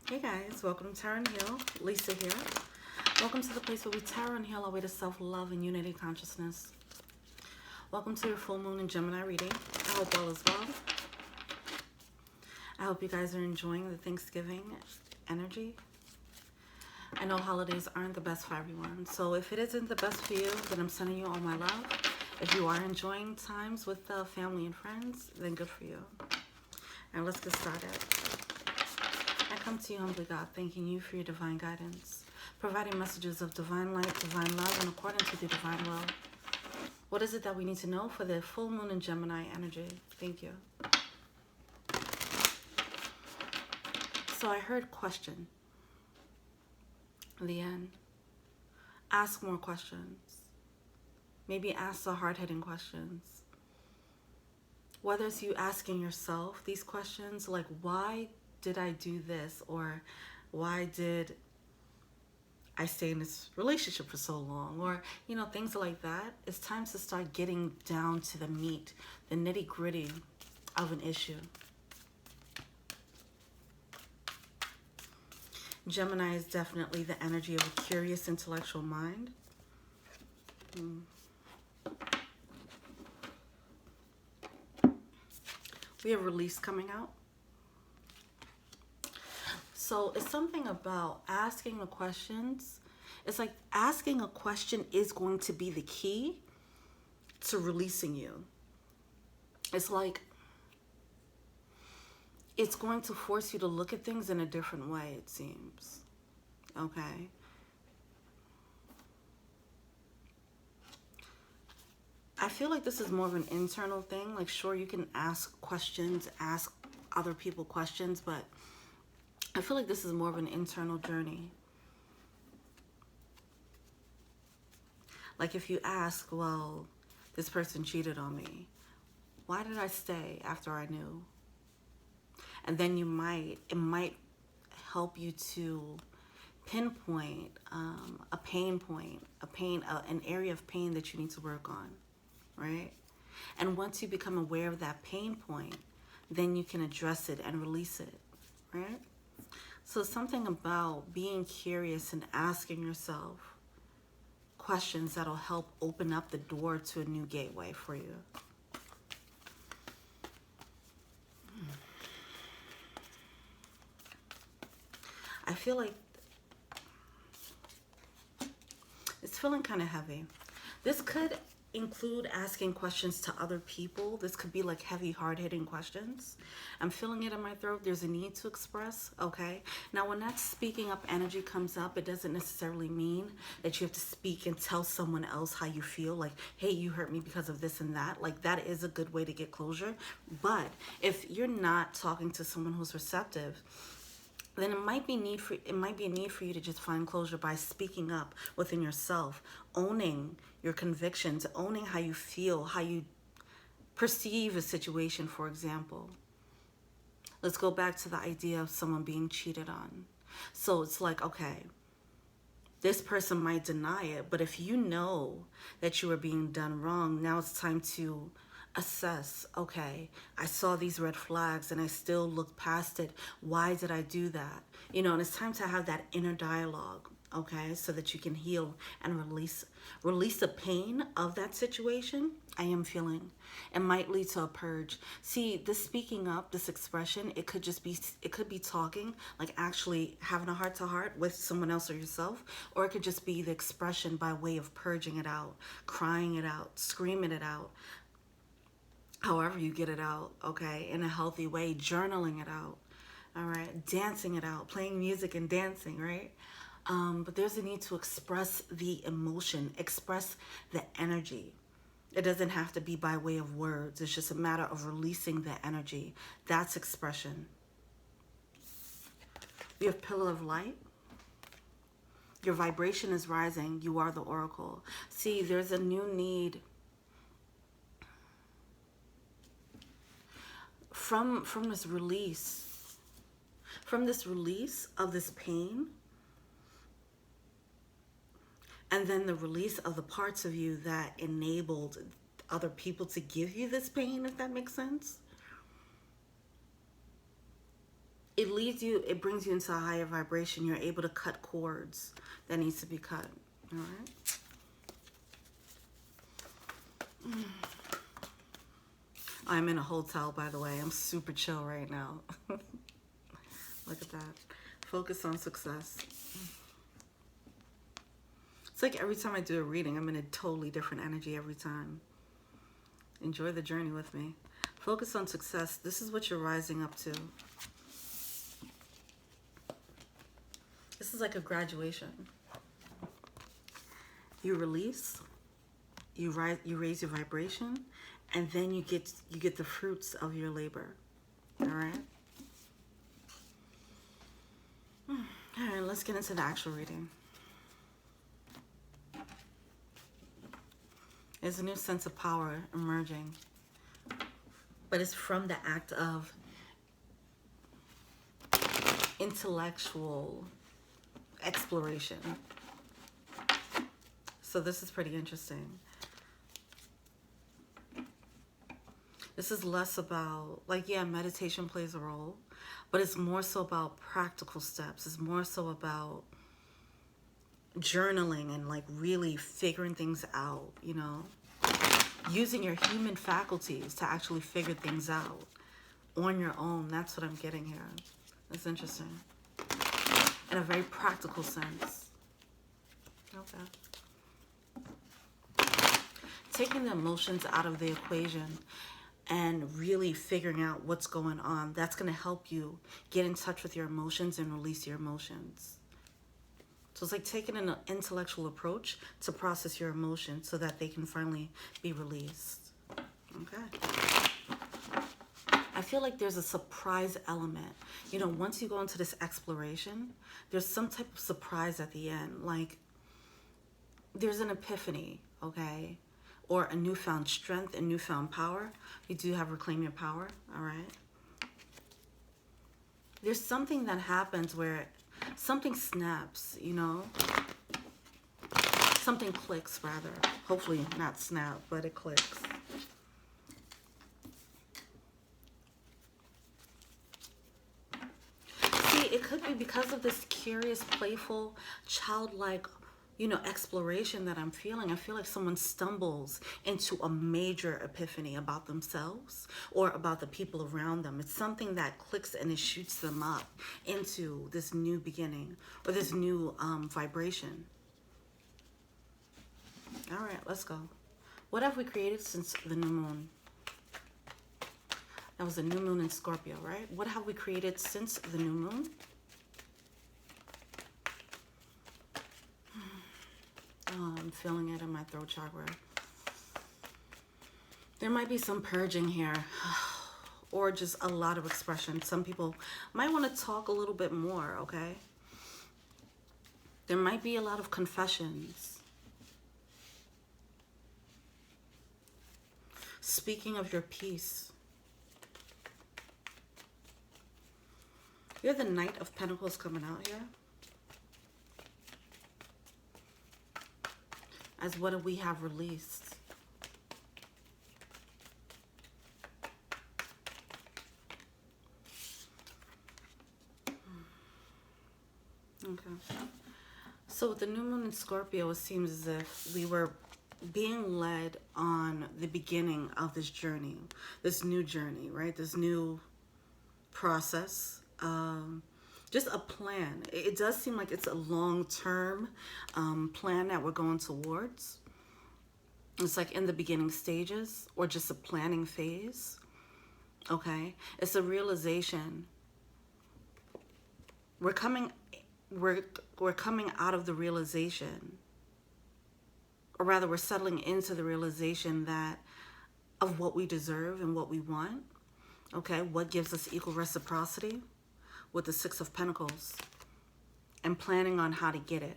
Hey guys, welcome to Tarot and Heal. Lisa here. Welcome to the place where we tarot and heal our way to self-love and unity consciousness. Welcome to your full moon and Gemini reading. I hope all is well. I hope you guys are enjoying the Thanksgiving energy. I know holidays aren't the best for everyone, so if it isn't the best for you, then I'm sending you all my love. If you are enjoying times with family and friends, then good for you. Now let's get started. I come to you humbly, God, thanking you for your divine guidance, providing messages of divine light, divine love, in accordance with your divine will. What is it that we need to know for the full moon in Gemini energy? Thank you. So I heard question. The end. Ask more questions. Maybe ask the hard-hitting questions. Whether it's you asking yourself these questions, like, why did I do this? Or why did I stay in this relationship for so long? Or, you know, things like that. It's time to start getting down to the meat, the nitty-gritty of an issue. Gemini is definitely the energy of a curious intellectual mind. We have release coming out. So it's something about asking the questions. It's like asking a question is going to be the key to releasing you. It's like it's going to force you to look at things in a different way, it seems. Okay? I feel like this is more of an internal thing. Like, sure, you can ask questions, ask other people questions, but I feel like this is more of an internal journey. Like if you ask, well, this person cheated on me. Why did I stay after I knew? And then it might help you to pinpoint a pain point, an area of pain that you need to work on, right? And once you become aware of that pain point, then you can address it and release it, right? So something about being curious and asking yourself questions that'll help open up the door to a new gateway for you. I feel like it's feeling kind of heavy. This could include asking questions to other people. This could be like heavy, hard-hitting questions. I'm feeling it in my throat. There's a need to express, okay? Now, when that speaking up energy comes up, it doesn't necessarily mean that you have to speak and tell someone else how you feel. Like, hey, you hurt me because of this and that. Like, that is a good way to get closure. But if you're not talking to someone who's receptive, then it might be a need for you to just find closure by speaking up within yourself, owning your convictions, owning how you feel, how you perceive a situation, for example. Let's go back to the idea of someone being cheated on. So it's like, okay, this person might deny it, but if you know that you are being done wrong, now it's time to assess, okay, I saw these red flags and I still looked past it. Why did I do that? You know, and it's time to have that inner dialogue, okay, so that you can heal and release the pain of that situation. I am feeling it might lead to a purge. See, this speaking up, this expression, it could be talking, like actually having a heart-to-heart with someone else or yourself, or it could just be the expression by way of purging it out, crying it out, screaming it out, however you get it out, okay, in a healthy way, journaling it out, all right, dancing it out, playing music and dancing, right? But there's a need to express the emotion, express the energy. It doesn't have to be by way of words. It's just a matter of releasing the energy. That's expression. We have Pillar of Light. Your vibration is rising. You are the oracle. See, there's a new need from this release of this pain, and then the release of the parts of you that enabled other people to give you this pain, if that makes sense. it leads you, it brings you into a higher vibration. You're able to cut cords that needs to be cut. All right. I'm in a hotel, by the way. I'm super chill right now. Look at that. Focus on success. It's like every time I do a reading, I'm in a totally different energy every time. Enjoy the journey with me. Focus on success. This is what you're rising up to. This is like a graduation. You release, you raise your vibration, and then you get the fruits of your labor. All right? All right, let's get into the actual reading. There's a new sense of power emerging, but it's from the act of intellectual exploration. So this is pretty interesting. This is less about, like, yeah, meditation plays a role, but it's more so about practical steps. It's more so about journaling and like really figuring things out, you know, using your human faculties to actually figure things out on your own. That's what I'm getting here. That's interesting. In a very practical sense. Okay. Taking the emotions out of the equation and really figuring out what's going on, that's going to help you get in touch with your emotions and release your emotions. So it's like taking an intellectual approach to process your emotions so that they can finally be released. Okay. I feel like there's a surprise element. You know, once you go into this exploration, there's some type of surprise at the end. Like, there's an epiphany, okay? Or a newfound strength and newfound power. You do have reclaim your power, all right? There's something that happens where something snaps, you know? Something clicks, rather. Hopefully not snap, but it clicks. See, it could be because of this curious, playful, childlike, you know, exploration that I'm feeling. I feel like someone stumbles into a major epiphany about themselves or about the people around them. It's something that clicks and it shoots them up into this new beginning or this new vibration. All right, let's go. What have we created since the new moon? That was a new moon in Scorpio, right? What have we created since the new moon? Oh, I'm feeling it in my throat chakra. There might be some purging here or just a lot of expression. Some people might want to talk a little bit more, okay? There might be a lot of confessions. Speaking of your peace. You're the Knight of Pentacles coming out here. As what do we have released? Okay. So with the new moon in Scorpio, it seems as if we were being led on the beginning of this journey, this new journey, right? This new process. Just a plan. It does seem like it's a long-term plan that we're going towards. It's like in the beginning stages or just a planning phase. Okay? It's a realization. We're coming out of the realization, or rather we're settling into the realization that of what we deserve and what we want. Okay? What gives us equal reciprocity? With the Six of Pentacles, and planning on how to get it.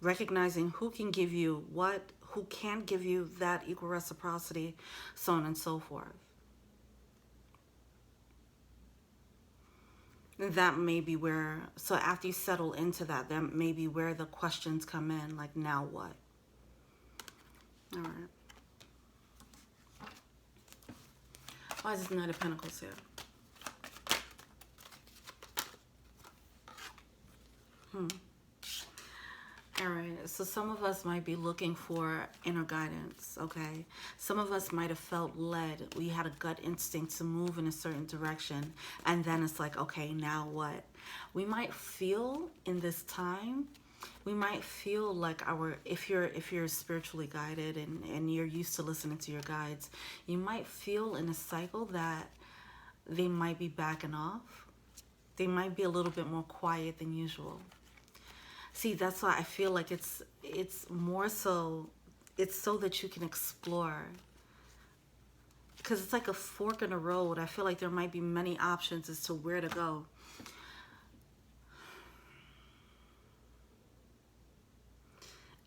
Recognizing who can give you what, who can't give you that equal reciprocity, so on and so forth. And that may be where, so after you settle into that, that may be where the questions come in, like, now what? All right. Why is this Knight of Pentacles here? All right, so some of us might be looking for inner guidance, okay? Some of us might have felt led. We had a gut instinct to move in a certain direction, and then it's like, okay, now what? We might feel in this time, we might feel like if you're spiritually guided and you're used to listening to your guides, you might feel in a cycle that they might be backing off. They might be a little bit more quiet than usual. See, that's why I feel like it's more so, it's so that you can explore. Because it's like a fork in the road. I feel like there might be many options as to where to go.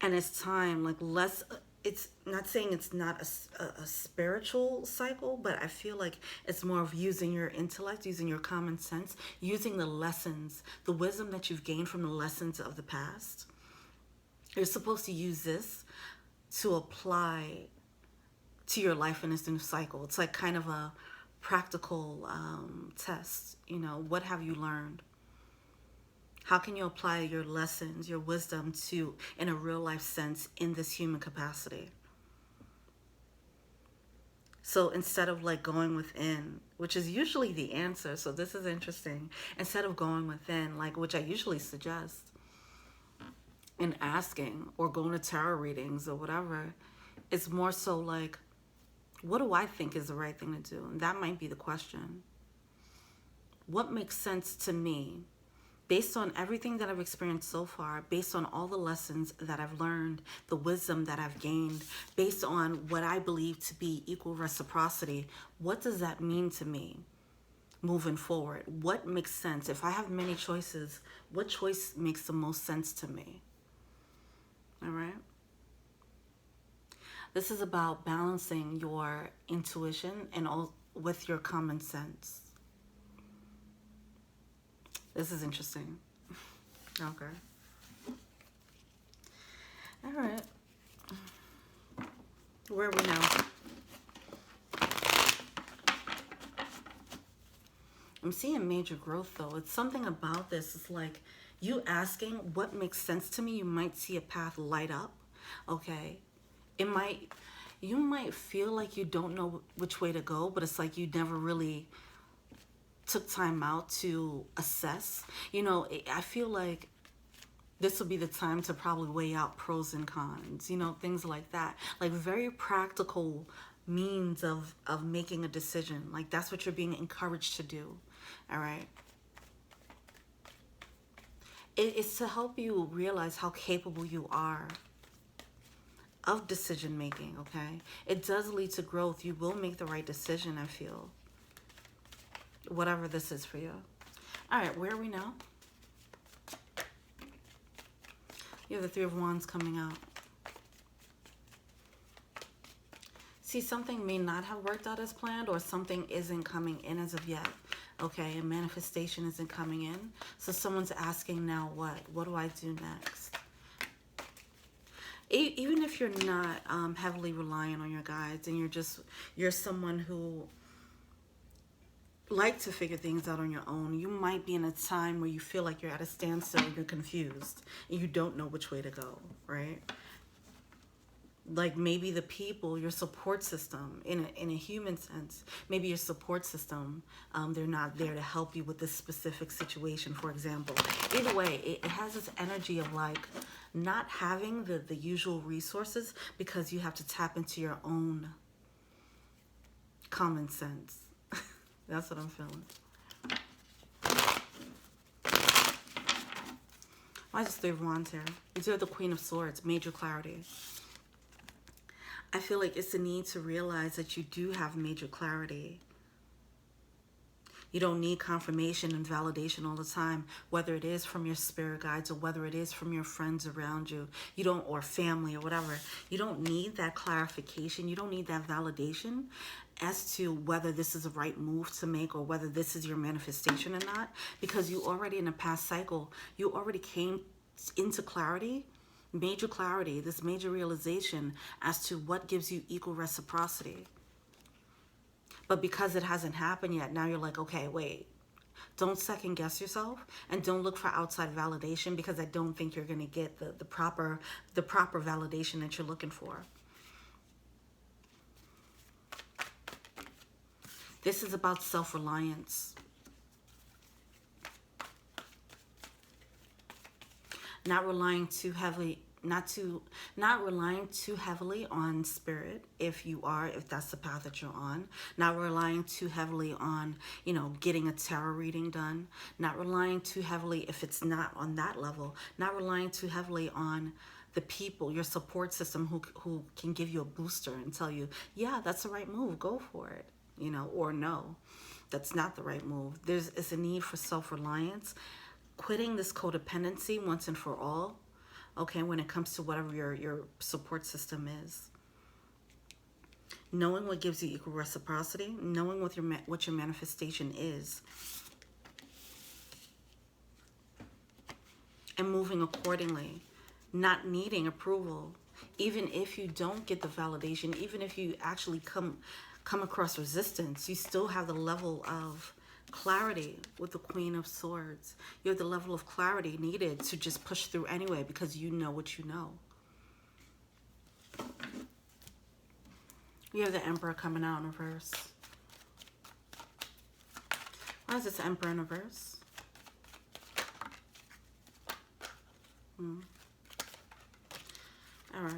And it's time, like less, it's not saying it's not a spiritual cycle, but I feel like it's more of using your intellect, using your common sense, using the lessons, the wisdom that you've gained from the lessons of the past. You're supposed to use this to apply to your life in this new cycle. It's like kind of a practical test. You know, what have you learned? How can you apply your lessons, your wisdom to, in a real life sense, in this human capacity? So instead of like going within, which is usually the answer, so this is interesting, instead of going within, like which I usually suggest, and asking or going to tarot readings or whatever, it's more so like, what do I think is the right thing to do? And that might be the question. What makes sense to me? Based on everything that I've experienced so far, based on all the lessons that I've learned, the wisdom that I've gained, based on what I believe to be equal reciprocity, what does that mean to me moving forward? What makes sense? If I have many choices, what choice makes the most sense to me? All right? This is about balancing your intuition and all with your common sense. This is interesting. Okay. All right. Where are we now? I'm seeing major growth though. It's something about this. It's like you asking what makes sense to me. You might see a path light up. Okay. You might feel like you don't know which way to go, but it's like you never really took time out to assess. You know, I feel like this will be the time to probably weigh out pros and cons, you know, things like that. Like very practical means of making a decision. Like that's what you're being encouraged to do. All right. It's to help you realize how capable you are of decision making, okay? It does lead to growth. You will make the right decision, I feel. Whatever this is for you. All right, where are we now? You have the Three of Wands coming out. See, something may not have worked out as planned, or something isn't coming in as of yet. Okay, a manifestation isn't coming in. So someone's asking now what? What do I do next? Even if you're not heavily reliant on your guides and you're someone who like to figure things out on your own, you might be in a time where you feel like you're at a standstill, you're confused, and you don't know which way to go, right? Like maybe the people, your support system, in a human sense, maybe your support system, they're not there to help you with this specific situation, for example. Either way, it has this energy of like not having the usual resources because you have to tap into your own common sense. That's what I'm feeling. Why is Three of Wands here? You do have the Queen of Swords, major clarity. I feel like it's a need to realize that you do have major clarity. You don't need confirmation and validation all the time, whether it is from your spirit guides or whether it is from your friends around you. You don't, or family or whatever. You don't need that clarification. You don't need that validation as to whether this is the right move to make or whether this is your manifestation or not, because you already in a past cycle, you already came into clarity, major clarity, this major realization as to what gives you equal reciprocity. But because it hasn't happened yet, now you're like, okay, wait. Don't second guess yourself, and don't look for outside validation, because I don't think you're going to get the proper validation that you're looking for. This is about self-reliance. Not relying too heavily, not relying too heavily on spirit, if that's the path that you're on. Not relying too heavily on, you know, getting a tarot reading done. Not relying too heavily, if it's not on that level, not relying too heavily on the people, your support system, who can give you a booster and tell you, yeah, that's the right move, go for it, you know, or no, that's not the right move. It's a need for self-reliance, quitting this codependency once and for all, okay, when it comes to whatever your support system is. Knowing what gives you equal reciprocity, knowing what your manifestation is, and moving accordingly, not needing approval. Even if you don't get the validation, even if you actually come across resistance, you still have the level of clarity with the Queen of Swords. You have the level of clarity needed to just push through anyway, because you know what you know. You have the Emperor coming out in reverse. Why is this Emperor in reverse? All right.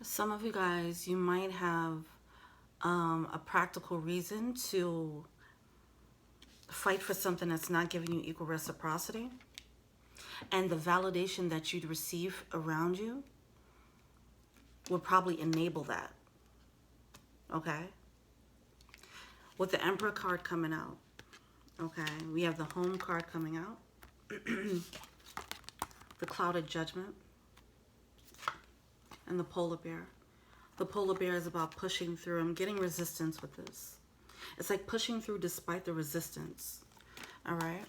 Some of you guys, you might have a practical reason to fight for something that's not giving you equal reciprocity. And the validation that you'd receive around you will probably enable that. Okay? With the Emperor card coming out, okay, we have the Home card coming out, the Clouded Judgment, and the Polar Bear. The Polar Bear is about pushing through. I'm getting resistance with this. It's like pushing through despite the resistance. All right?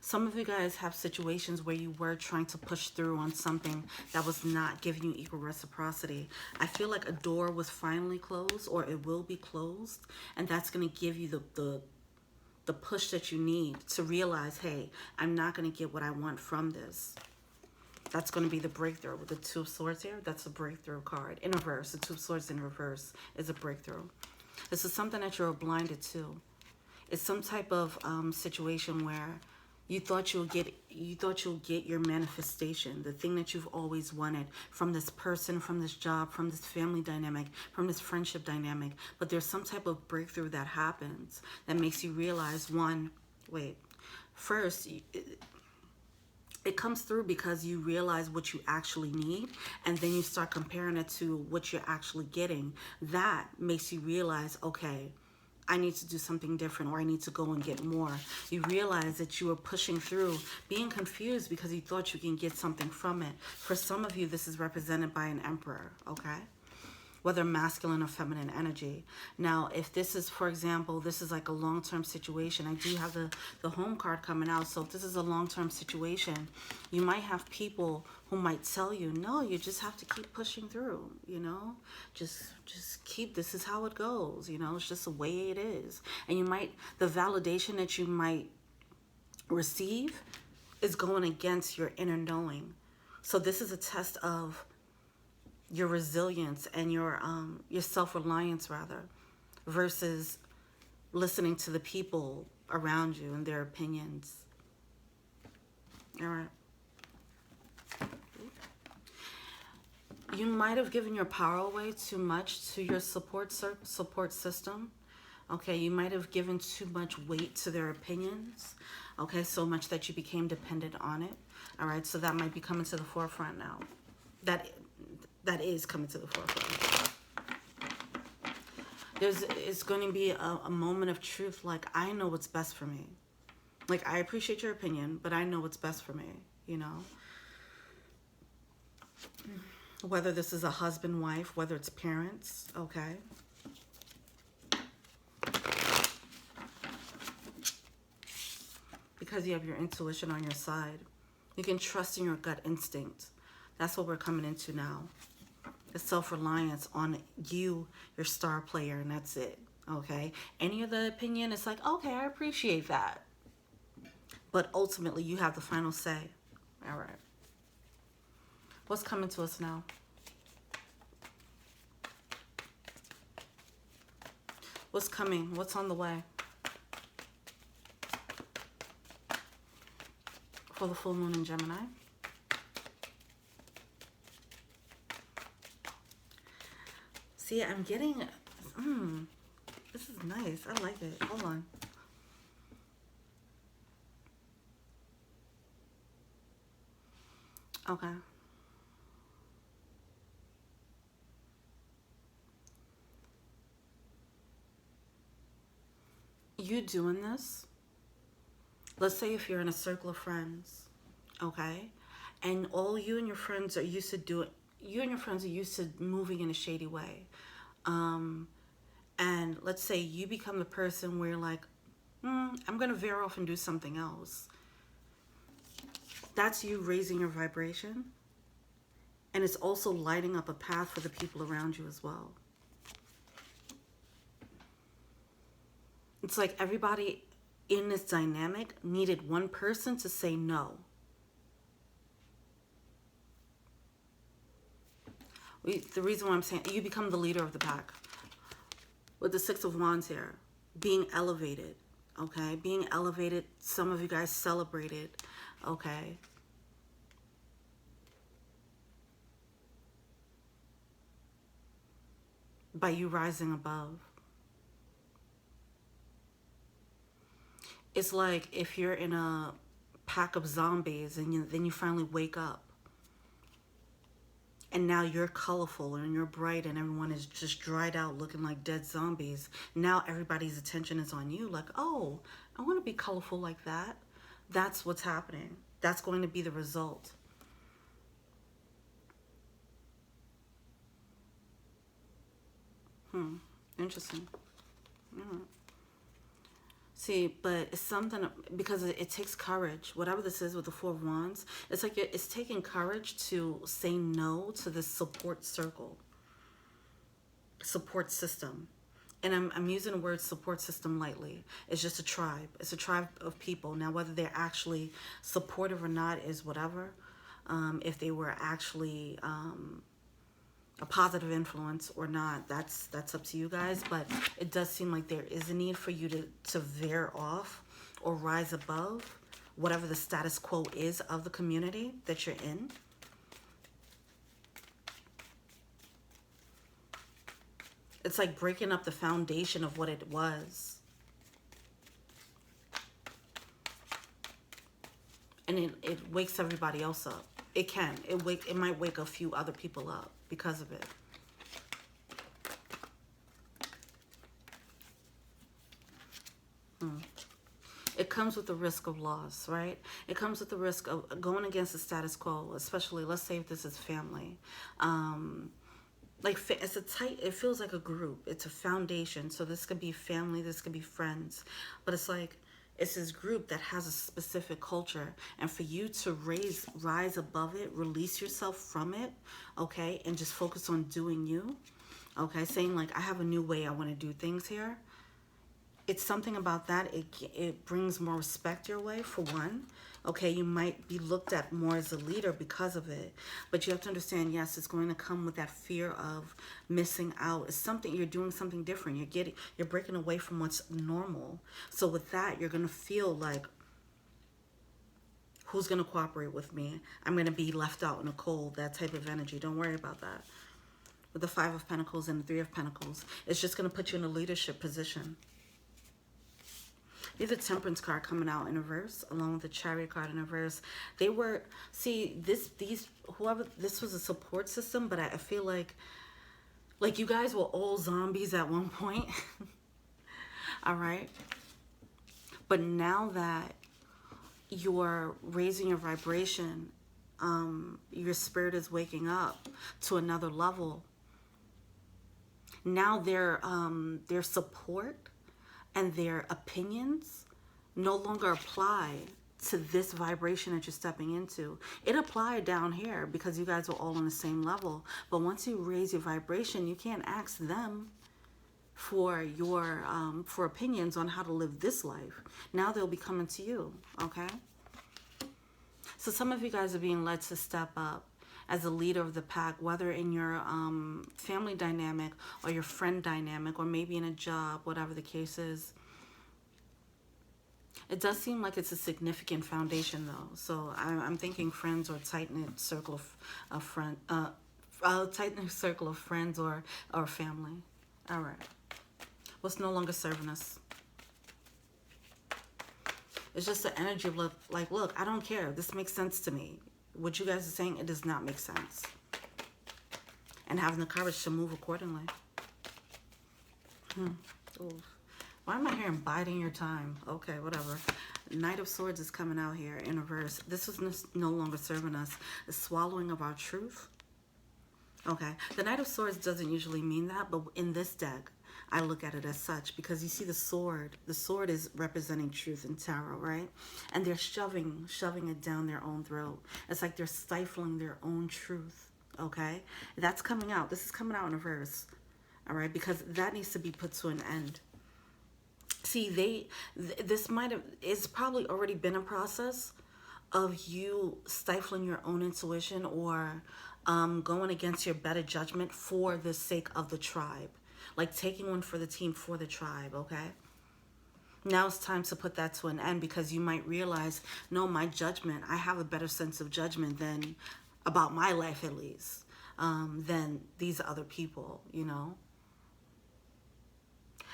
Some of you guys have situations where you were trying to push through on something that was not giving you equal reciprocity. I feel like a door was finally closed, or it will be closed, and that's going to give you the push that you need to realize, hey, I'm not going to get what I want from this. That's going to be the breakthrough. With the Two of Swords here, that's a breakthrough card. In reverse, the Two of Swords in reverse is a breakthrough. This is something that you're blinded to. It's some type of situation where you thought you'll get your manifestation, the thing that you've always wanted from this person, from this job, from this family dynamic, from this friendship dynamic. But there's some type of breakthrough that happens that makes you realize, first, it comes through because you realize what you actually need, and then you start comparing it to what you're actually getting. That makes you realize, okay, I need to do something different, or I need to go and get more. You realize that you are pushing through, being confused because you thought you can get something from it. For some of you, this is represented by an Emperor, okay? Whether masculine or feminine energy. Now, if this is, for example, this is like a long-term situation, I do have the Home card coming out. So if this is a long-term situation, you might have people who might tell you, no, you just have to keep pushing through, you know, just keep, this is how it goes, you know, it's just the way it is. And you might, the validation that you might receive is going against your inner knowing. So this is a test of your resilience and your self-reliance, rather, versus listening to the people around you and their opinions. All right. You might have given your power away too much to your support system. Okay, you might have given too much weight to their opinions. Okay, so much that you became dependent on it. All right, so that might be coming to the forefront now. That is coming to the forefront. It's going to be a moment of truth. Like, I know what's best for me. Like, I appreciate your opinion, but I know what's best for me, you know. Whether this is a husband, wife, whether it's parents, okay. because you have your intuition on your side. You can trust in your gut instinct. That's what we're coming into now. The self-reliance on you, your star player, and that's it. Okay? Any other opinion, it's like, okay, I appreciate that. But ultimately, you have the final say. All right. What's coming to us now? What's coming? What's on the way? For the full moon in Gemini. See, I'm getting... this is nice. I like it. Hold on. Okay. You doing this? Let's say if you're in a circle of friends, okay? And all you and your friends are used to doing... You and your friends are used to moving in a shady way. And let's say you become the person where you're like, I'm going to veer off and do something else. That's you raising your vibration. And it's also lighting up a path for the people around you as well. It's like everybody in this dynamic needed one person to say no. The reason why I'm saying, you become the leader of the pack. With the Six of Wands here, being elevated, okay? Being elevated, some of you guys celebrated, okay? By you rising above. It's like if you're in a pack of zombies and then you finally wake up. And now you're colorful and you're bright and everyone is just dried out looking like dead zombies. Now everybody's attention is on you. Like, oh, I want to be colorful like that. That's what's happening. That's going to be the result. Interesting. See, but it's something, because it takes courage. Whatever this is with the Four of Wands, it's like it's taking courage to say no to this support circle, support system. And I'm using the word support system lightly. It's just a tribe. It's a tribe of people. Now, whether they're actually supportive or not is whatever. If they were actually a positive influence or not, that's up to you guys. But it does seem like there is a need for you to veer off or rise above whatever the status quo is of the community that you're in. It's like breaking up the foundation of what it was. And it wakes everybody else up. It can. It might wake a few other people up because of it. It comes with the risk of loss, right? It comes with the risk of going against the status quo, especially, let's say if this is family. Like, it's it feels like a group. It's a foundation. So this could be family, this could be friends. But it's like, it's this group that has a specific culture. And for you to rise above it, release yourself from it, okay? And just focus on doing you, okay? Saying like, I have a new way I want to do things here. It's something about that. It brings more respect your way, for one. Okay, you might be looked at more as a leader because of it. But you have to understand, yes, it's going to come with that fear of missing out. It's something, you're doing something different. You're breaking away from what's normal. So with that, you're going to feel like, who's going to cooperate with me? I'm going to be left out in the cold, that type of energy. Don't worry about that. With the Five of Pentacles and the Three of Pentacles, it's just going to put you in a leadership position. You have the Temperance card coming out in reverse, along with the Chariot card in reverse. They were, see, this was a support system, but I feel like you guys were all zombies at one point. All right. But now that you're raising your vibration, your spirit is waking up to another level. Now their support and their opinions no longer apply to this vibration that you're stepping into. It applied down here because you guys are all on the same level. But once you raise your vibration, you can't ask them for your for opinions on how to live this life. Now they'll be coming to you, okay? So some of you guys are being led to step up as a leader of the pack, whether in your family dynamic or your friend dynamic, or maybe in a job, whatever the case is. It does seem like it's a significant foundation, though. So I'm thinking friends, or tight-knit circle of tight-knit circle of friends or family. All right. What's no longer serving us? It's just the energy of look, I don't care. This makes sense to me. What you guys are saying, it does not make sense. And having the courage to move accordingly. Ooh. Why am I hearing biding your time? Okay, whatever. Knight of Swords is coming out here in reverse. This is no longer serving us. The swallowing of our truth. Okay. The Knight of Swords doesn't usually mean that, but in this deck, I look at it as such, because you see the sword. The sword is representing truth in tarot, right? And they're shoving it down their own throat. It's like they're stifling their own truth, okay? That's coming out. This is coming out in reverse, all right? Because that needs to be put to an end. See, it's probably already been a process of you stifling your own intuition, or going against your better judgment for the sake of the tribe. Like taking one for the team, for the tribe, okay? Now it's time to put that to an end, because you might realize, no, my judgment, I have a better sense of judgment than, about my life at least, than these other people, you know?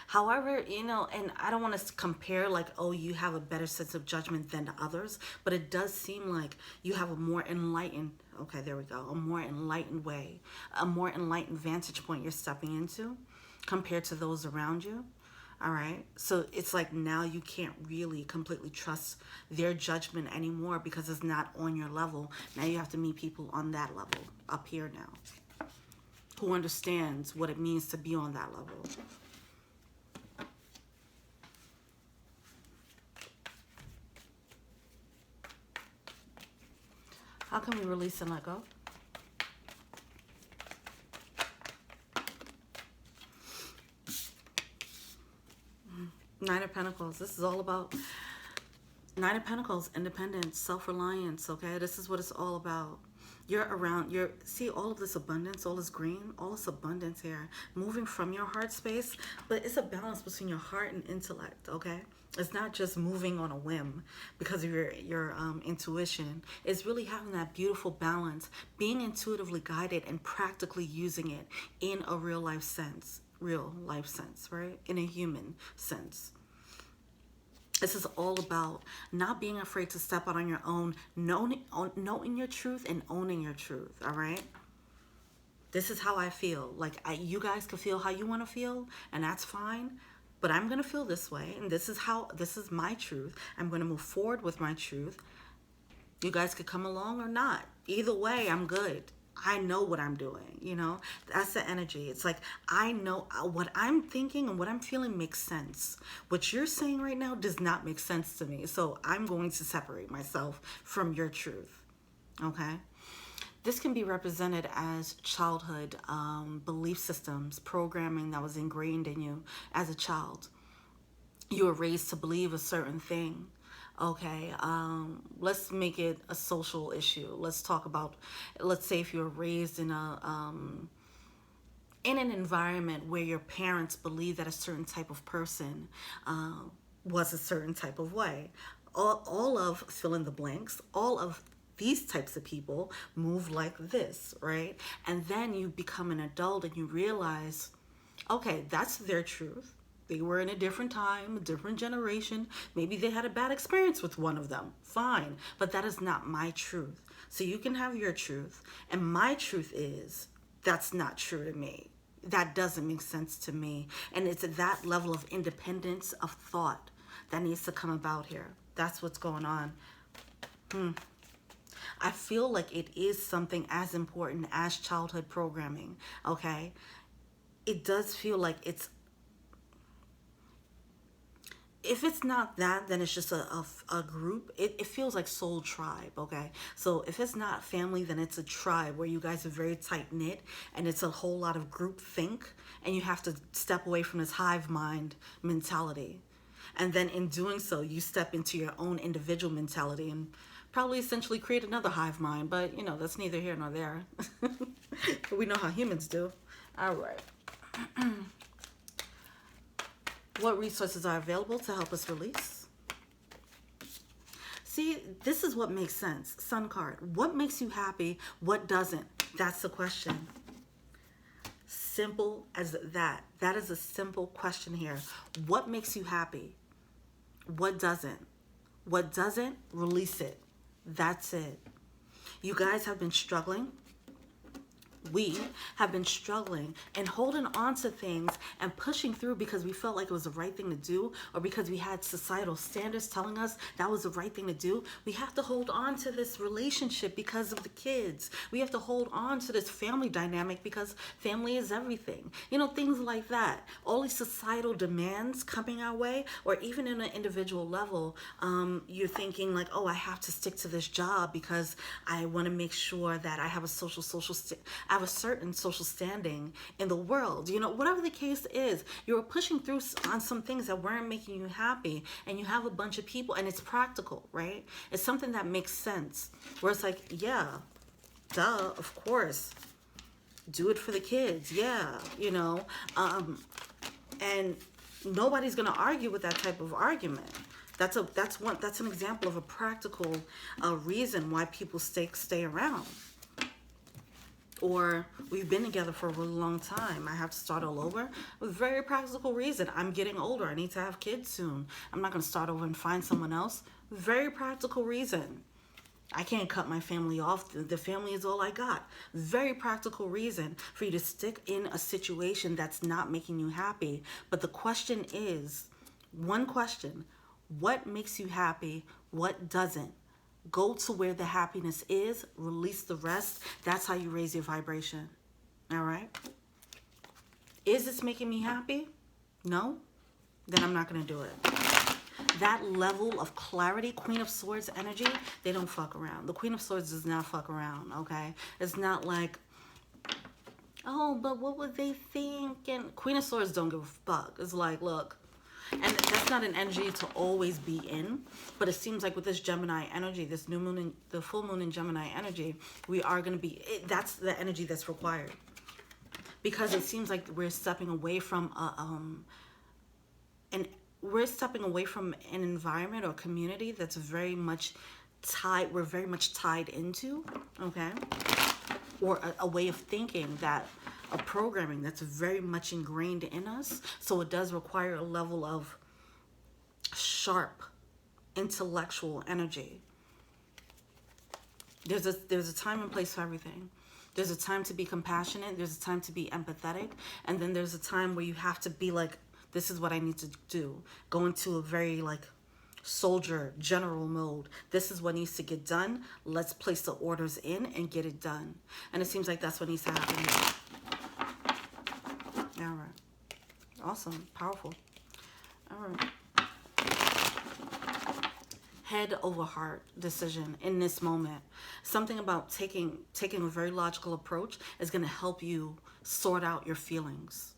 However, you know, and I don't want to compare like, oh, you have a better sense of judgment than others, but it does seem like you have a more enlightened, okay, there we go, a more enlightened way, a more enlightened vantage point you're stepping into compared to those around you. All right. So it's like now you can't really completely trust their judgment anymore, because it's not on your level. Now you have to meet people on that level up here now, who understands what it means to be on that level. How can we release and let go? Nine of Pentacles. This is all about Nine of Pentacles, independence, self-reliance, okay? This is what it's all about. See all of this abundance, all this green, all this abundance here, moving from your heart space, but it's a balance between your heart and intellect, okay? It's not just moving on a whim because of your intuition. It's really having that beautiful balance, being intuitively guided and practically using it in a real life sense, right? In a human sense. This is all about not being afraid to step out on your own, knowing your truth and owning your truth, all right? This is how I feel. Like, you guys can feel how you want to feel, and that's fine. But I'm going to feel this way, and this is my truth. I'm going to move forward with my truth. You guys could come along or not. Either way, I'm good. I know what I'm doing, you know? That's the energy. It's like, I know what I'm thinking and what I'm feeling makes sense. What you're saying right now does not make sense to me. So I'm going to separate myself from your truth, okay? This can be represented as childhood belief systems, programming that was ingrained in you as a child. You were raised to believe a certain thing. Okay, let's make it a social issue. Let's talk about, let's say if you were raised in an environment where your parents believed that a certain type of person was a certain type of way. All of, fill in the blanks, all of these types of people move like this, right? And then you become an adult and you realize, okay, that's their truth. They were in a different time, a different generation. Maybe they had a bad experience with one of them. Fine. But that is not my truth. So you can have your truth. And my truth is, that's not true to me. That doesn't make sense to me. And it's at that level of independence of thought that needs to come about here. That's what's going on. I feel like it is something as important as childhood programming, okay? It does feel like it's if it's not that, then it's just a group. It feels like soul tribe, okay? So if it's not family, then it's a tribe where you guys are very tight knit, and it's a whole lot of group think, and you have to step away from this hive mind mentality. And then in doing so, you step into your own individual mentality and probably essentially create another hive mind. But, you know, that's neither here nor there. We know how humans do. All right. What resources are available to help us release? See, this is what makes sense. Sun card. What makes you happy? What doesn't? That's the question. Simple as that. That is a simple question here. What makes you happy? What doesn't? What doesn't? Release it. That's it. You guys have been struggling. We have been struggling and holding on to things and pushing through because we felt like it was the right thing to do, or because we had societal standards telling us that was the right thing to do. We have to hold on to this relationship because of the kids. We have to hold on to this family dynamic because family is everything. You know, things like that. All these societal demands coming our way, or even in an individual level, you're thinking like, oh, I have to stick to this job because I want to make sure that I have a I have a certain social standing in the world. You know, whatever the case is, you were pushing through on some things that weren't making you happy, and you have a bunch of people, and it's practical, right? It's something that makes sense, where it's like, yeah, duh, of course, do it for the kids, yeah, you know, and nobody's gonna argue with that type of argument. That's an example of a practical reason why people stay around. Or we've been together for a really long time. I have to start all over. A very practical reason. I'm getting older. I need to have kids soon. I'm not going to start over and find someone else. Very practical reason. I can't cut my family off. The family is all I got. Very practical reason for you to stick in a situation that's not making you happy. But the question is, one question, what makes you happy? What doesn't? Go to where the happiness is, release the rest. That's how you raise your vibration. All right? Is this making me happy? No? Then I'm not going to do it. That level of clarity, Queen of Swords energy, they don't fuck around. The Queen of Swords does not fuck around, okay? It's not like, oh, but what would they think? And Queen of Swords don't give a fuck. It's like, look, and that's not an energy to always be in, but it seems like with this Gemini energy, this new moon, the full moon in Gemini energy, we are going to be, that's the energy that's required. Because it seems like we're stepping away from an environment or community that's very much tied, we're very much tied into, okay? Or a way of thinking, that a programming that's very much ingrained in us. So it does require a level of sharp intellectual energy. There's a time and place for everything. There's a time to be compassionate, there's a time to be empathetic, and then there's a time where you have to be like, this is what I need to do. Go into a very like soldier, general mode. This is what needs to get done. Let's place the orders in and get it done. And it seems like that's what needs to happen here. All right. Awesome. Powerful. All right. Head over heart decision in this moment. Something about taking a very logical approach is going to help you sort out your feelings.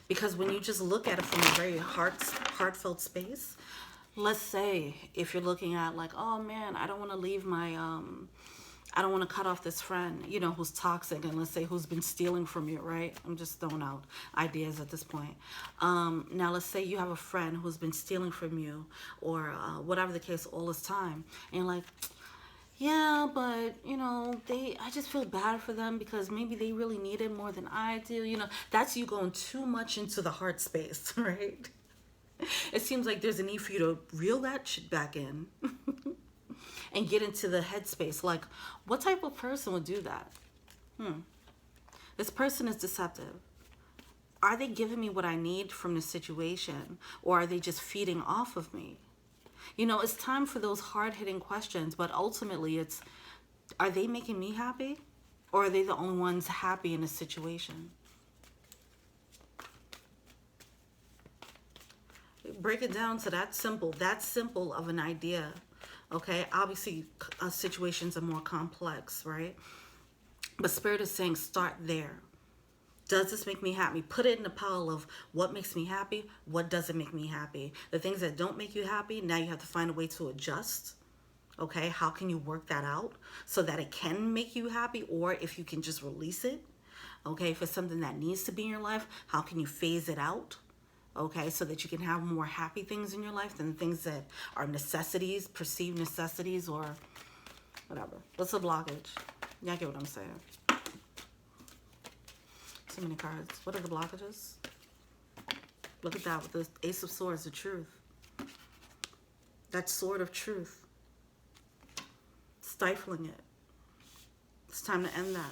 Because when you just look at it from a very heartfelt space, let's say if you're looking at like, oh man, I don't want to leave my, I don't want to cut off this friend, you know, who's toxic, and let's say who's been stealing from you, right? I'm just throwing out ideas at this point. Now, let's say you have a friend who's been stealing from you, or whatever the case all this time, and you're like, yeah, but, you know, I just feel bad for them because maybe they really need it more than I do. You know, that's you going too much into the heart space, right? It seems like there's a need for you to reel that shit back in and get into the headspace. Like, what type of person would do that? This person is deceptive. Are they giving me what I need from the situation, or are they just feeding off of me? You know, it's time for those hard-hitting questions, but ultimately it's, are they making me happy? Or are they the only ones happy in a situation? break it down to that simple of an idea. Okay, obviously situations are more complex, right? But Spirit is saying start there. Does this make me happy? Put it in the pile of what makes me happy, what doesn't make me happy. The things that don't make you happy, now you have to find a way to adjust. Okay, how can you work that out so that it can make you happy, or if you can just release it? Okay, if it's something that needs to be in your life, how can you phase it out? Okay, so that you can have more happy things in your life than things that are necessities, perceived necessities, or whatever. What's a blockage? Y'all get what I'm saying? Too many cards. What are the blockages? Look at that with the Ace of Swords, the truth. That sword of truth. Stifling it. It's time to end that.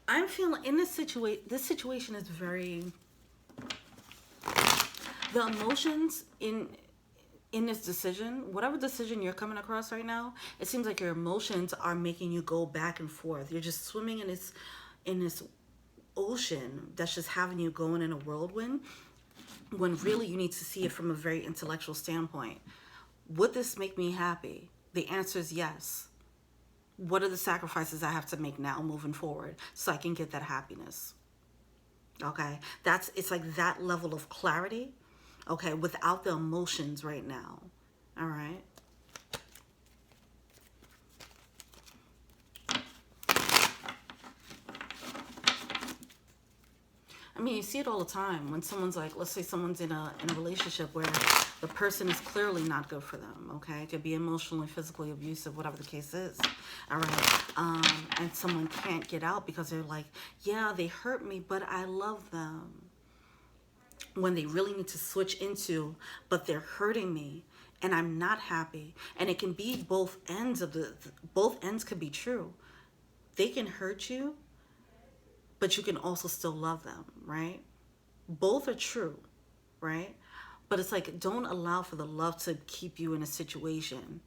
I'm feeling in this situation is very, the emotions in this decision, whatever decision you're coming across right now, it seems like your emotions are making you go back and forth. You're just swimming in this ocean that's just having you going in a whirlwind, when really you need to see it from a very intellectual standpoint. Would this make me happy? The answer is yes. What are the sacrifices I have to make now moving forward so I can get that happiness? Okay, it's like that level of clarity, okay, without the emotions right now. All right. I mean, you see it all the time when someone's like, let's say someone's in a relationship where the person is clearly not good for them, okay? It could be emotionally, physically abusive, whatever the case is, all right? And someone can't get out because they're like, yeah, they hurt me, but I love them. When they really need to switch into, but they're hurting me and I'm not happy. And it can be both ends of both ends could be true. They can hurt you, but you can also still love them, right? Both are true, right? But it's like, don't allow for the love to keep you in a situation,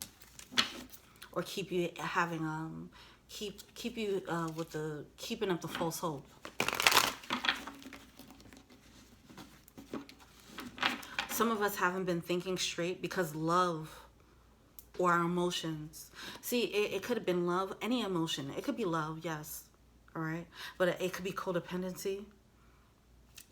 or keep you having keep you with the keeping up the false hope. Some of us haven't been thinking straight because love or our emotions. See, it could have been love, any emotion. It could be love, yes. All right, but it could be codependency,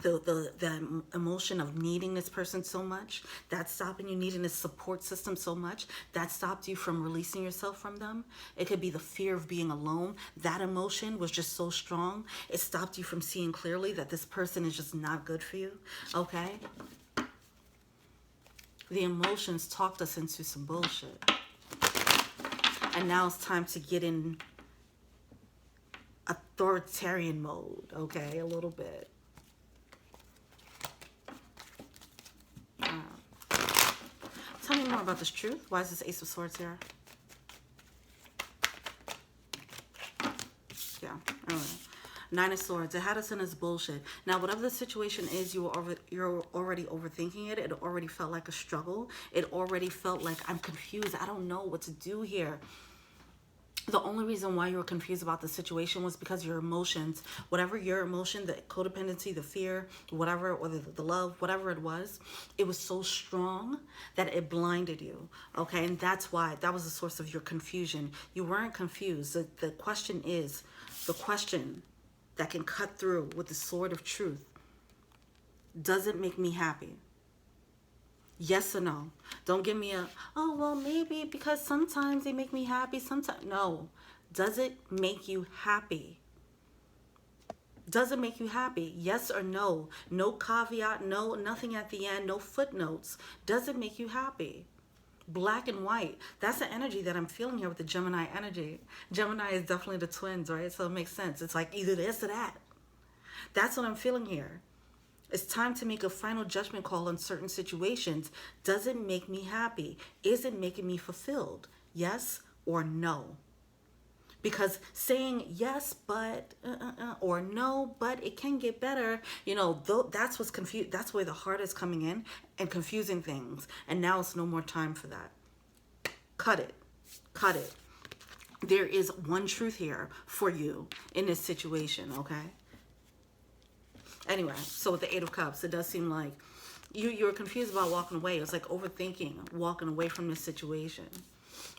the emotion of needing this person so much, that's stopping you, needing this support system so much, that stopped you from releasing yourself from them. It could be the fear of being alone. That emotion was just so strong, it stopped you from seeing clearly that this person is just not good for you, okay? The emotions talked us into some bullshit. And now it's time to get in authoritarian mode, okay, a little bit. Tell me more about this truth. Why is this Ace of Swords here? Yeah, all right. Nine of Swords. Addison is bullshit. Now, whatever the situation is, you're already overthinking it. It already felt like a struggle. It already felt like, I'm confused. I don't know what to do here. The only reason why you were confused about the situation was because your emotions, whatever your emotion, the codependency, the fear, whatever, or the love, whatever it was so strong that it blinded you, okay? And that's why, that was the source of your confusion. You weren't confused. The question is, the question that can cut through with the sword of truth, does it make me happy? Yes or no? Don't give me a, oh, well, maybe because sometimes they make me happy, sometimes. No. Does it make you happy? Does it make you happy? Yes or no? No caveat, no, nothing at the end, no footnotes. Does it make you happy? Black and white. That's the energy that I'm feeling here with the Gemini energy. Gemini is definitely the twins, right? So it makes sense. It's like either this or that. That's what I'm feeling here. It's time to make a final judgment call on certain situations. Does it make me happy? Is it making me fulfilled? Yes or no? Because saying yes, but, or no, but it can get better, you know, that's what's confused. That's where the heart is coming in and confusing things. And now it's no more time for that. Cut it. Cut it. there is one truth here for you in this situation, okay? Anyway, so with the Eight of Cups, it does seem like you're confused about walking away. It's like overthinking, walking away from this situation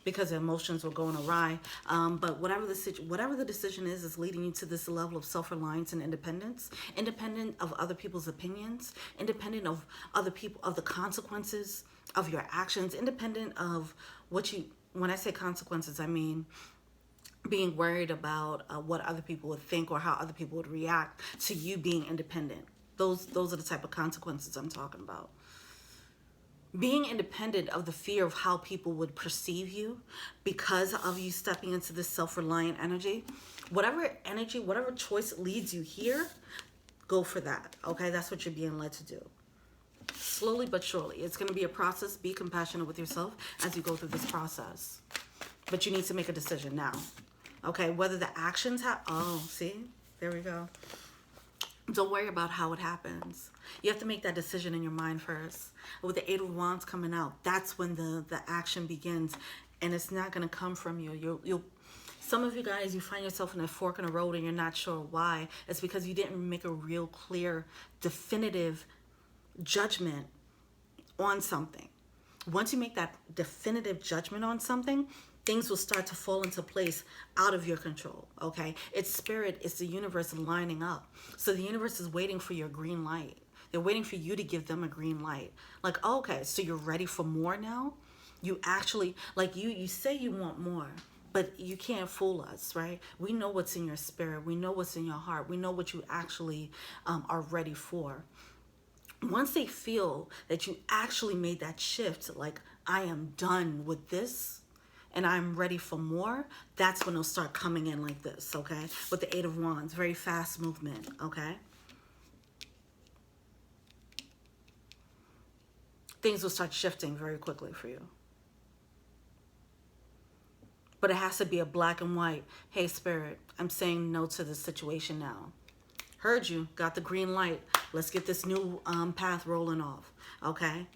because the emotions were going awry. But whatever the decision is leading you to this level of self-reliance and independence, independent of other people's opinions, independent of other people, of the consequences of your actions, independent of what you, when I say consequences, I mean being worried about what other people would think or how other people would react to you being independent. Those are the type of consequences I'm talking about. Being independent of the fear of how people would perceive you because of you stepping into this self-reliant energy. Whatever energy, whatever choice leads you here, go for that, okay? That's what you're being led to do. Slowly but surely. It's going to be a process. Be compassionate with yourself as you go through this process. But you need to make a decision now. Okay, whether the actions have, oh, see, there we go. Don't worry about how it happens. You have to make that decision in your mind first. With the Eight of Wands coming out, that's when the action begins. And it's not going to come from you. You'll some of you guys, you find yourself in a fork in the road and you're not sure why. It's because you didn't make a real clear, definitive judgment on something. Once you make that definitive judgment on something, things will start to fall into place out of your control, okay? It's spirit, it's the universe lining up. So the universe is waiting for your green light. They're waiting for you to give them a green light. Like, oh, okay, so you're ready for more now? You actually, like you say you want more, but you can't fool us, right? We know what's in your spirit. We know what's in your heart. We know what you actually are ready for. Once they feel that you actually made that shift, like, I am done with this, and I'm ready for more, that's when they'll start coming in like this, okay? With the Eight of Wands, very fast movement, okay? Things will start shifting very quickly for you. But it has to be a black and white, hey, Spirit, I'm saying no to this situation now. Heard you, got the green light. Let's get this new path rolling off, okay?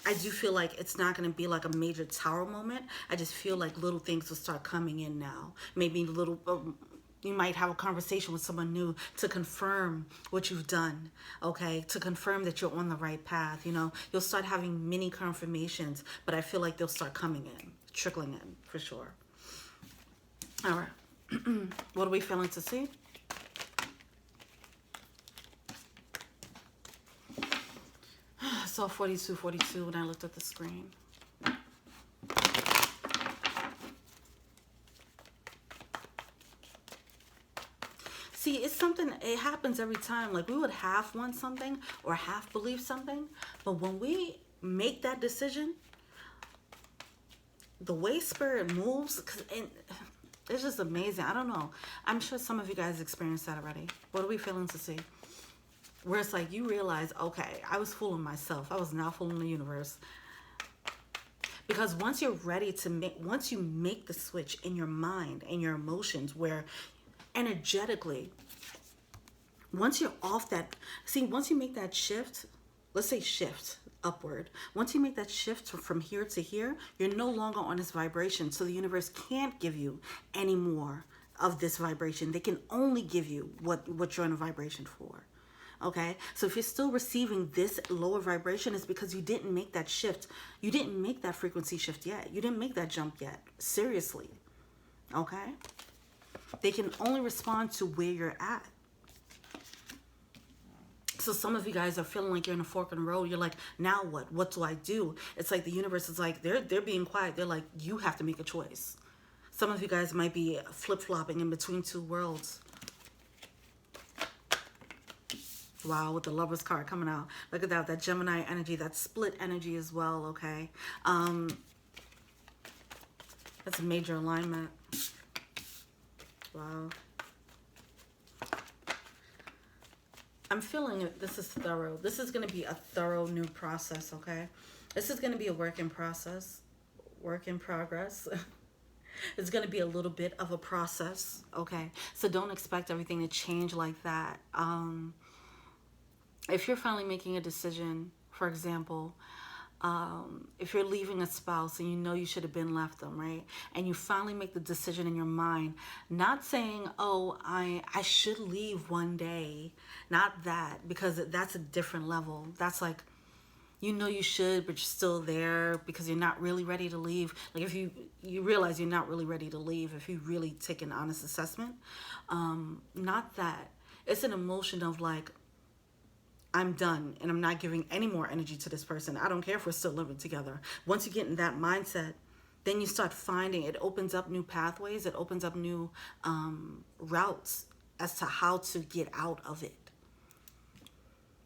I do feel like it's not going to be like a major tower moment. I just feel like little things will start coming in now. Maybe little, you might have a conversation with someone new to confirm what you've done, okay? To confirm that you're on the right path, you know? You'll start having mini confirmations, but I feel like they'll start coming in, trickling in, for sure. All right. What are we feeling to see? I saw 42 when I looked at the screen. See, it's something, it happens every time. Like, we would half want something or half believe something, but when we make that decision, the way Spirit moves, it's just amazing. I don't know. I'm sure some of you guys experienced that already. What are we feeling to see? Where it's like you realize, okay, I was fooling myself. I was not fooling the universe. Because once you're ready to once you make the switch in your mind and your emotions, where energetically, once you're off that, see, once you make that shift, let's say shift upward. Once you make that shift from here to here, you're no longer on this vibration. So the universe can't give you any more of this vibration. They can only give you what you're in a vibration for. Okay, so if you're still receiving this lower vibration, it's because you didn't make that shift. You didn't make that frequency shift yet. You didn't make that jump yet. Seriously. Okay? They can only respond to where you're at. So some of you guys are feeling like you're in a fork in the road. You're like, now what? What do I do? It's like the universe is like, they're being quiet. They're like, you have to make a choice. Some of you guys might be flip-flopping in between two worlds. Wow, with the Lover's card coming out. Look at that Gemini energy, that split energy as well, okay? That's a major alignment. Wow. I'm feeling it. This is thorough. This is going to be a thorough new process, okay? This is going to be a work in process, work in progress. It's going to be a little bit of a process, okay? So don't expect everything to change like that. If you're finally making a decision, for example, if you're leaving a spouse and you know you should have been left them, right? And you finally make the decision in your mind, not saying, oh, I should leave one day. Not that, because that's a different level. That's like, you know you should, but you're still there because you're not really ready to leave. Like if you realize you're not really ready to leave, if you really take an honest assessment. Not that. It's an emotion of like, I'm done and I'm not giving any more energy to this person. I don't care if we're still living together. Once you get in that mindset, then you start finding, it opens up new pathways. It opens up new routes as to how to get out of it.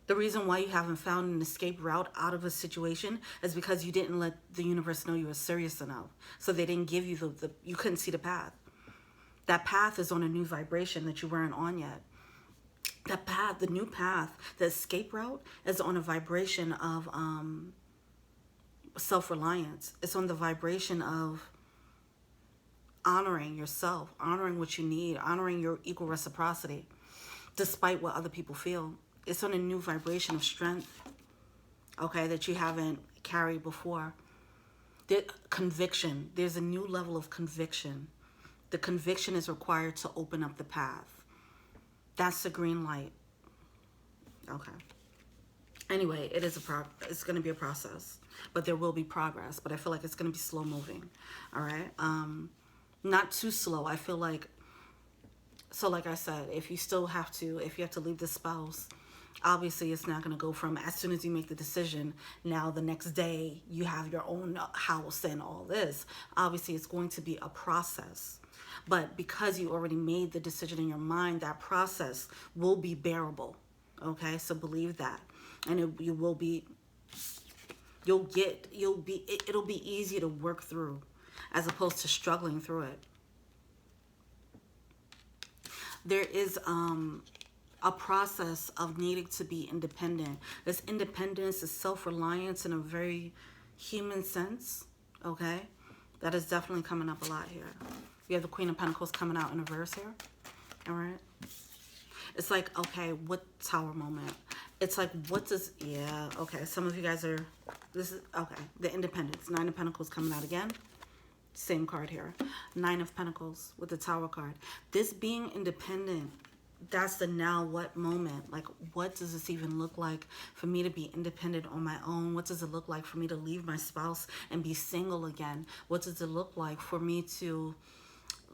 The reason why you haven't found an escape route out of a situation is because you didn't let the universe know you were serious enough. So they didn't give you you couldn't see the path. That path is on a new vibration that you weren't on yet. That path, the new path, the escape route is on a vibration of self-reliance. It's on the vibration of honoring yourself, honoring what you need, honoring your equal reciprocity, despite what other people feel. It's on a new vibration of strength, okay, that you haven't carried before. The conviction, there's a new level of conviction. The conviction is required to open up the path. That's the green light. Okay. Anyway, it's going to be a process, but there will be progress, but I feel like it's going to be slow moving. All right. Not too slow. I feel like, so like I said, if you have to leave the spouse, obviously it's not going to go from as soon as you make the decision, now the next day you have your own house and all this. Obviously it's going to be a process. But because you already made the decision in your mind, that process will be bearable. Okay, so believe that. And it'll be easy to work through as opposed to struggling through it. There is a process of needing to be independent. This independence is self-reliance in a very human sense, okay? That is definitely coming up a lot here. We have the Queen of Pentacles coming out in reverse here, all right? It's like, okay, what Tower moment? It's like, what does, yeah, okay, some of you guys are, this is, okay, the Independence. Nine of Pentacles coming out again. Same card here. Nine of Pentacles with the Tower card. This being independent, that's the now what moment. Like, what does this even look like for me to be independent on my own? What does it look like for me to leave my spouse and be single again? What does it look like for me to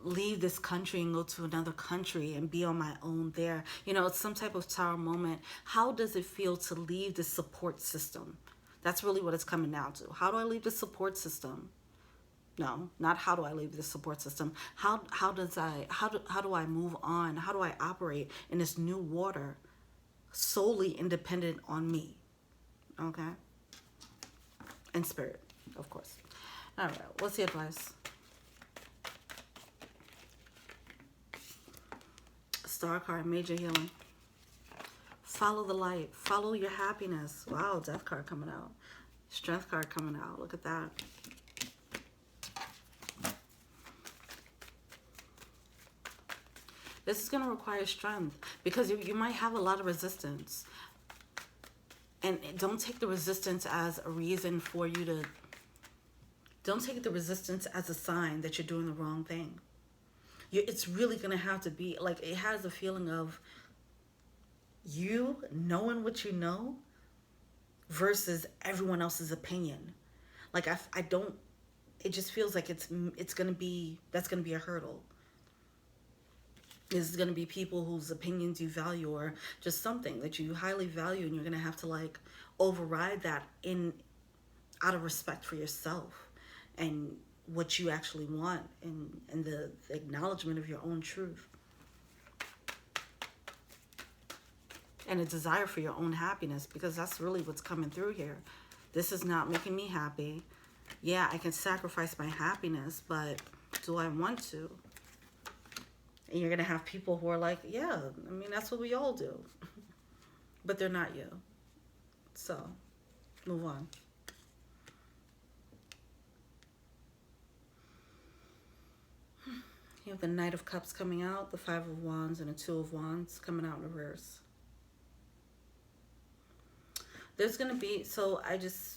leave this country and go to another country and be on my own there? You know, it's some type of Tower moment. How does it feel to leave the support system? That's really what it's coming down to. How do I leave the support system? No, not how do I leave the support system. How do I move on? How do I operate in this new water solely independent on me? Okay? And spirit, of course. All right, what's the advice? Star card, major healing. Follow the light. Follow your happiness. Wow, Death card coming out. Strength card coming out. Look at that. This is going to require strength because you might have a lot of resistance. And don't take the resistance as a reason for you to... Don't take the resistance as a sign that you're doing the wrong thing. It's really going to have to be... Like, it has a feeling of you knowing what you know versus everyone else's opinion. Like, I don't... It just feels like it's going to be... That's going to be a hurdle. There's going to be people whose opinions you value or just something that you highly value, and you're going to have to like override that out of respect for yourself and what you actually want and the acknowledgement of your own truth and a desire for your own happiness, because that's really what's coming through here. This is not making me happy. Yeah, I can sacrifice my happiness, but do I want to? And you're going to have people who are like, yeah, I mean, that's what we all do. But they're not you. So, move on. You have the Knight of Cups coming out, the Five of Wands, and the Two of Wands coming out in reverse. There's going to be, so I just,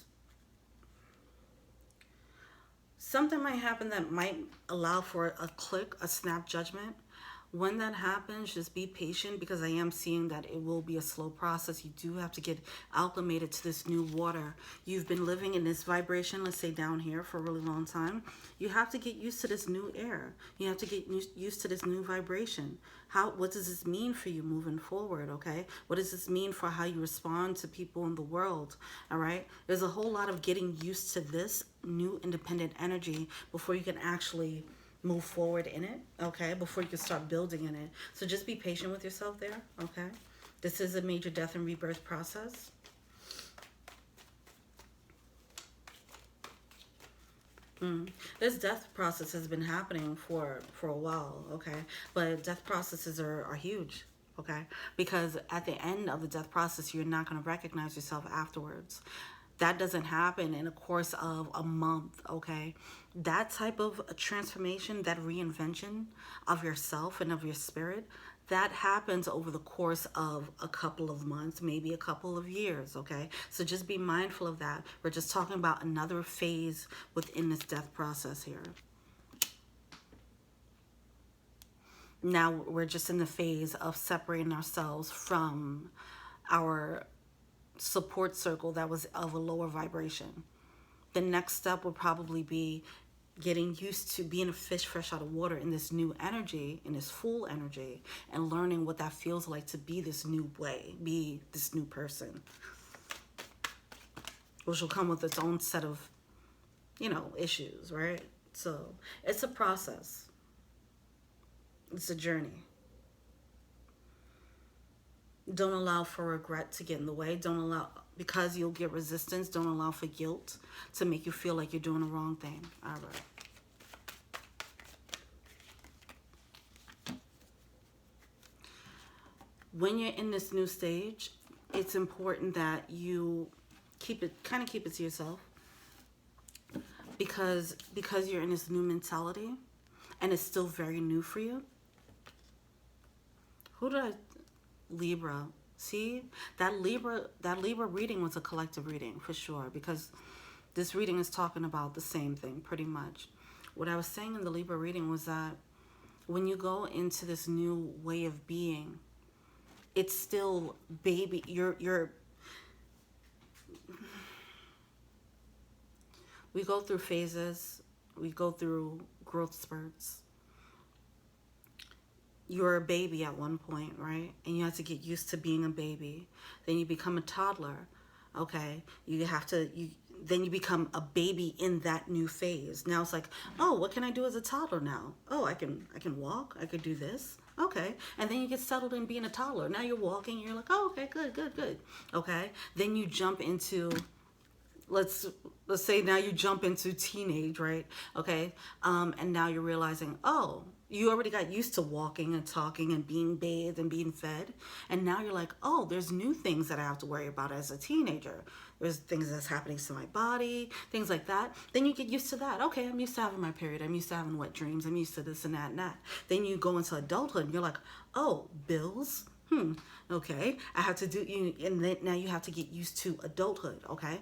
something might happen that might allow for a click, a snap judgment. When that happens, just be patient, because I am seeing that it will be a slow process. You do have to get acclimated to this new water. You've been living in this vibration, let's say down here, for a really long time. You have to get used to this new air. You have to get used to this new vibration. What does this mean for you moving forward, okay? What does this mean for how you respond to people in the world, all right? There's a whole lot of getting used to this new independent energy before you can actually move forward in it, okay? Before you can start building in it. So just be patient with yourself there, okay? This is a major death and rebirth process. This death process has been happening for a while, okay? But death processes are huge, okay? Because at the end of the death process, you're not going to recognize yourself afterwards. That doesn't happen in a course of a month, okay? That type of transformation, that reinvention of yourself and of your spirit, that happens over the course of a couple of months, maybe a couple of years, okay? So just be mindful of that. We're just talking about another phase within this death process here. Now we're just in the phase of separating ourselves from our support circle that was of a lower vibration. The next step would probably be getting used to being a fish fresh out of water in this new energy, in this full energy, and learning what that feels like to be this new way, be this new person, which will come with its own set of, you know, issues, right? So it's a process. It's a journey. Don't allow for regret to get in the way. Don't allow, because you'll get resistance, don't allow for guilt to make you feel like you're doing the wrong thing. All right. When you're in this new stage, it's important that you keep it to yourself, because you're in this new mentality and it's still very new for you. Libra. See, that Libra reading was a collective reading for sure, because this reading is talking about the same thing pretty much. What I was saying in the Libra reading was that when you go into this new way of being, it's still baby. We go through phases. We go through growth spurts. You're a baby at one point, right? And you have to get used to being a baby. Then you become a toddler, okay? Then you become a baby in that new phase. Now it's like, oh, what can I do as a toddler now? Oh, I can walk. I could do this. Okay. And then you get settled in being a toddler. Now you're walking. You're like, oh, okay, good. Okay. Then you jump into, let's say now you jump into teenage, right? Okay. And now you're realizing, oh, you already got used to walking and talking and being bathed and being fed. And now you're like, oh, there's new things that I have to worry about as a teenager. There's things that's happening to my body, things like that. Then you get used to that. Okay, I'm used to having my period. I'm used to having wet dreams. I'm used to this and that and that. Then you go into adulthood and you're like, oh, bills? Okay. I have to do, and then now you have to get used to adulthood, okay?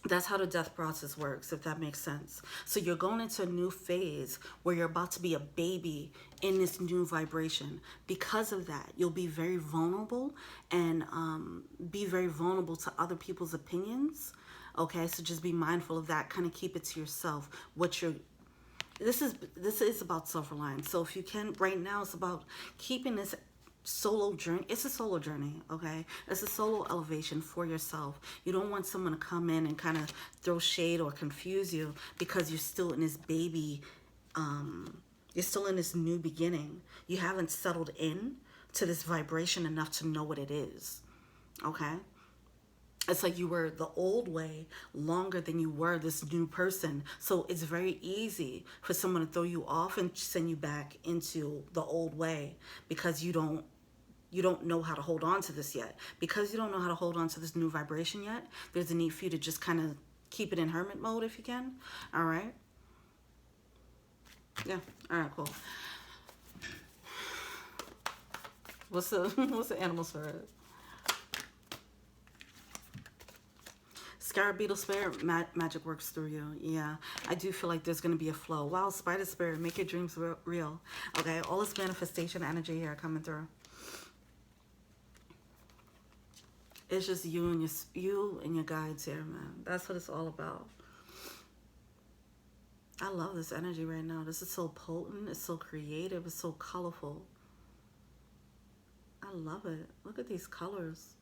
That's how the death process works, if that makes sense. So you're going into a new phase where you're about to be a baby in this new vibration. Because of that, you'll be very vulnerable and be very vulnerable to other people's opinions. Okay, so just be mindful of that. Kind of keep it to yourself. This is about self-reliance. So if you can, right now, it's about keeping this solo journey. It's a solo journey, okay? It's a solo elevation for yourself. You don't want someone to come in and kind of throw shade or confuse you because you're still in this baby, you're still in this new beginning. You haven't settled in to this vibration enough to know what it is, okay? It's like you were the old way longer than you were this new person. So it's very easy for someone to throw you off and send you back into the old way because you don't know how to hold on to this yet. Because you don't know how to hold on to this new vibration yet, there's a need for you to just kind of keep it in hermit mode if you can. All right? Yeah. All right, cool. What's the animal spirit? Scarab Beetle Spirit, magic works through you. Yeah, I do feel like there's going to be a flow. Wow, Spider Spirit, make your dreams real. Okay, all this manifestation energy here coming through. It's just you and your guides here, man. That's what it's all about. I love this energy right now. This is so potent. It's so creative. It's so colorful. I love it. Look at these colors.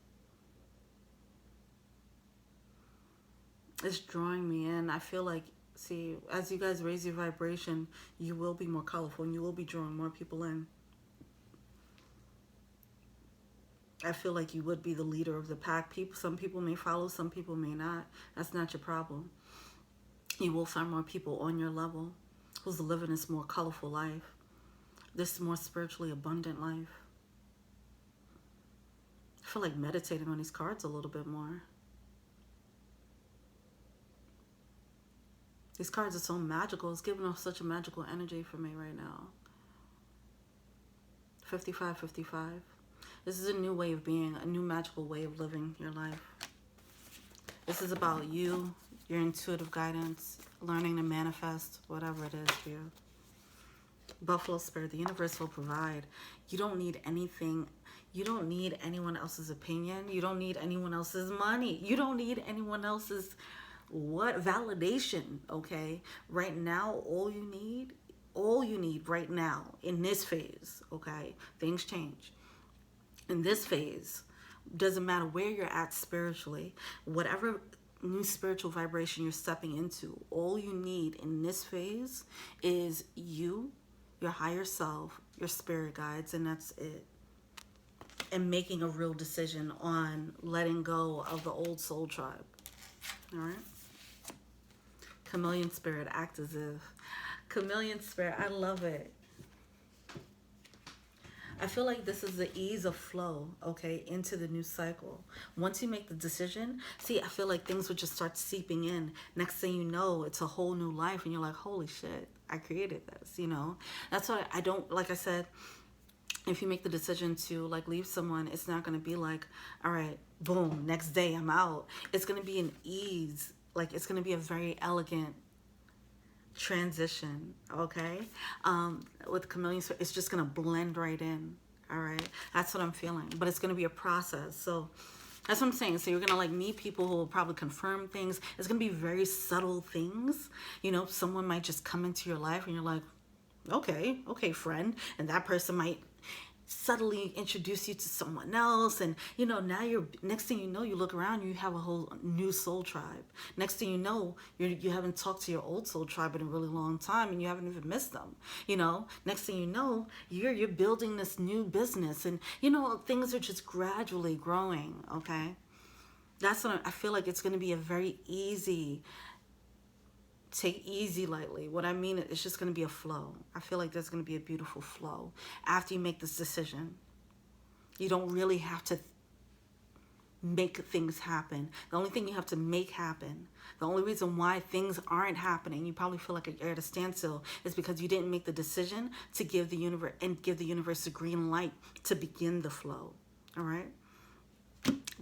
It's drawing me in. I feel like, see, as you guys raise your vibration, you will be more colorful and you will be drawing more people in. I feel like you would be the leader of the pack. Some people may follow, some people may not. That's not your problem. You will find more people on your level who's living this more colorful life, this more spiritually abundant life. I feel like meditating on these cards a little bit more. These cards are so magical. It's giving off such a magical energy for me right now. 55-55. This is a new way of being, a new magical way of living your life. This is about you, your intuitive guidance, learning to manifest whatever it is for you. Buffalo Spirit, the universe will provide. You don't need anything. You don't need anyone else's opinion. You don't need anyone else's money. You don't need anyone else's validation, okay? Right now, all you need right now in this phase, okay? Things change. In this phase, doesn't matter where you're at spiritually, whatever new spiritual vibration you're stepping into, all you need in this phase is you, your higher self, your spirit guides, and that's it. And making a real decision on letting go of the old soul tribe. All right? Chameleon Spirit, act as if. Chameleon Spirit, I love it. I feel like this is the ease of flow, okay, into the new cycle. Once you make the decision, see, I feel like things would just start seeping in. Next thing you know, it's a whole new life, and you're like, holy shit, I created this, you know? That's why I don't, like I said, if you make the decision to, like, leave someone, it's not going to be like, all right, boom, next day I'm out. It's going to be an ease. Like, it's going to be a very elegant transition, okay? With Chameleon, it's just going to blend right in, all right? That's what I'm feeling. But it's going to be a process. So that's what I'm saying. So you're going to, like, meet people who will probably confirm things. It's going to be very subtle things. You know, someone might just come into your life and you're like, okay, friend. And that person might subtly introduce you to someone else, and you know, now you're, next thing you know, you look around, you have a whole new soul tribe. Next thing you know, you haven't talked to your old soul tribe in a really long time, and you haven't even missed them. You know, next thing you know, you're building this new business, and you know, things are just gradually growing. Okay, that's what I feel like. It's going to be a very easy, take easy lightly. What I mean, it's just going to be a flow. I feel like there's going to be a beautiful flow after you make this decision. You don't really have to make things happen. The only thing you have to make happen, the only reason why things aren't happening, you probably feel like you're at a standstill, is because you didn't make the decision to give the universe a green light to begin the flow. All right?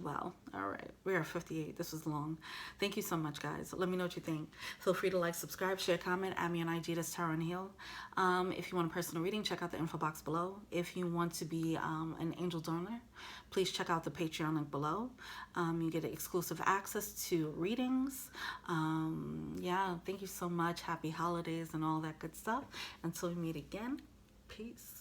Wow. All right. We are 58. This was long. Thank you so much, guys. Let me know what you think. Feel free to like, subscribe, share, comment. Add me on IG. That's Tarot and Heal. If you want a personal reading, check out the info box below. If you want to be an angel donor, please check out the Patreon link below. You get exclusive access to readings. Yeah. Thank you so much. Happy holidays and all that good stuff. Until we meet again. Peace.